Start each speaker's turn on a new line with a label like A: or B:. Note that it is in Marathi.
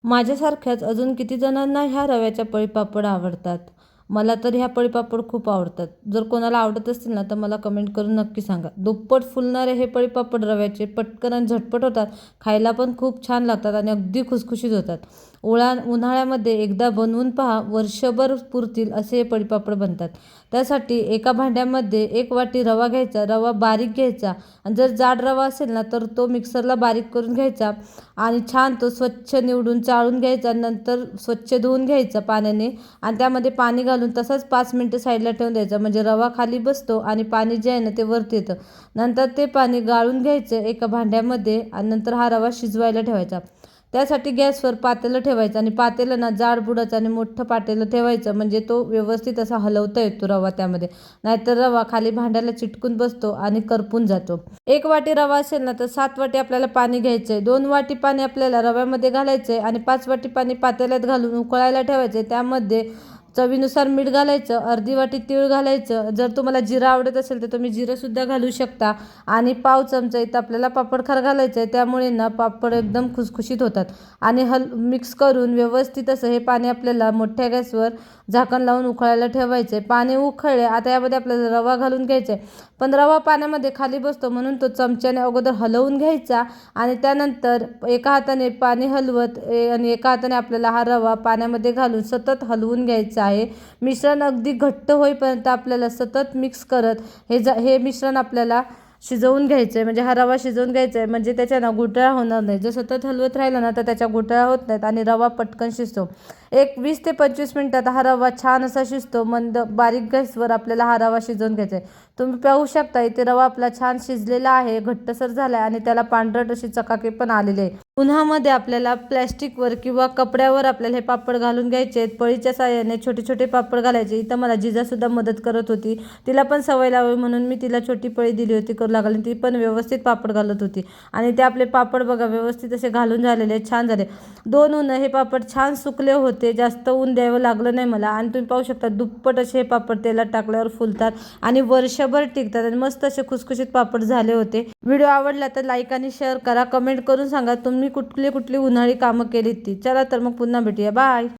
A: माझ्यासारख्याच अजून किती जणांना ह्या रव्याच्या पळीपापड आवडतात. मला तर ह्या पळीपापड खूप आवडतात. जर कोणाला आवडत असतील ना तर मला कमेंट करून नक्की सांगा. दुप्पट फुलणारे हे पळीपापड रव्याचे पटकन आणि झटपट होतात. खायला पण खूप छान लागतात आणि अगदी खुसखुशीत होतात. उन्हाळ्यामध्ये एकदा बनवून पहा, वर्षभर पुरतील असे हे पळीपापड बनतात. त्यासाठी एका भांड्यामध्ये 1 वाटी रवा घ्यायचा. रवा बारीक घ्यायचा आणि जर जाड रवा असेल ना तर तो मिक्सरला बारीक करून घ्यायचा आणि छान तो स्वच्छ निवडून चाळून घ्यायचा. नंतर स्वच्छ धुवून घ्यायचा पाण्याने आणि त्यामध्ये पाणी घालून तसाच 5 मिनिटं साईडला ठेवून द्यायचा. म्हणजे रवा खाली बसतो आणि पाणी जे आहे ना ते वरती येतं. नंतर ते पाणी गाळून घ्यायचं एका भांड्यामध्ये आणि नंतर हा रवा शिजवायला ठेवायचा. त्यासाठी गॅसवर पातेलं ठेवायचं आणि पातेलं ना जाड बुडाचं आणि मोठं पातेलं ठेवायचं, म्हणजे तो व्यवस्थित असा हलवता येतो रवा त्यामध्ये. नाहीतर रवा खाली भांड्याला चिटकून बसतो आणि करपून जातो. 1 वाटी रवा असेल ना तर 7 वाटी आपल्याला पाणी घ्यायचं आहे. 2 वाटी पाणी आपल्याला रव्यामध्ये घालायचं आहे आणि 5 वाटी पाणी पातेल्यात घालून उकळायला ठेवायचं आहे. त्यामध्ये चवीनुसार मीठ घालायचं, अर्धी वाटी तीळ घालायचं. जर तुम्हाला जिरं आवडत असेल तर तुम्ही जिरंसुद्धा घालू शकता आणि पाव चमचा इथं आपल्याला पापडखार घालायचं आहे. त्यामुळे ना पापड एकदम खुसखुशीत होतात आणि मिक्स करून व्यवस्थित असं हे पाणी आपल्याला मोठ्या गॅसवर झाकण लावून उकळायला ठेवायचं आहे. पाणी उकळले आता यामध्ये आपल्याला रवा घालून घ्यायचा आहे. पण रवा पाण्यामध्ये खाली बसतो म्हणून तो चमच्याने अगोदर हलवून घ्यायचा आणि त्यानंतर एका हाताने पाणी हलवत आणि एका हाताने आपल्याला हा रवा पाण्यामध्ये घालून सतत हलवून घ्यायचा आहे. मिश्रण अगदी घट्ट होईपर्यंत आपल्याला सतत मिक्स करत हे मिश्रण आपल्याला शिजवून घ्यायचं आहे. म्हणजे हा रवा शिजवून घ्यायचा आहे, म्हणजे त्याच्या ना गुठळ्या होणार नाही. जर सतत हलवत राहिला ना तर त्याच्या गुठळ्या होत नाहीत आणि रवा पटकन शिजतो. 20 ते 25 मिनिटात हा रवा छान असा शिजतो. मंद बारीक गॅसवर आपल्याला हा रवा शिजवून घ्यायचा आहे. तुम्ही पाहू शकता इथे रवा आपला छान शिजलेला आहे, घट्टसर झाला आहे आणि त्याला पांढरट अशी चकाकी पण आलेली आहे. उन्हामध्ये आपल्याला प्लॅस्टिकवर किंवा कपड्यावर आपल्याला हे पापड घालून घ्यायचे आहेत. पळीच्या साहाय्याने छोटे छोटे पापड घालायचे. इथं मला जिजासुद्धा मदत करत होती. तिला पण सवय लावावी म्हणून मी तिला छोटी पळी दिली होती करू लागली. ती पण व्यवस्थित पापड घालत होती आणि ते आपले पापड बघा व्यवस्थित असे घालून झालेले छान झाले. 2 ऊन हे पापड छान सुकले होते. जास्त ऊन द्यावं लागलं नाही मला आणि तुम्ही पाहू शकता दुप्पट असे हे पापड तेलात टाकल्यावर फुलतात आणि वर्षभर टिकतात आणि मस्त असे खुसखुशीत पापड झाले होते. व्हिडिओ आवडला तर लाईक आणि शेअर करा. कमेंट करून सांगा तुम्ही कुठली कुठली उन्हाळी कामं केलीत ती. चला तर मग पुन्हा भेटूया. बाय.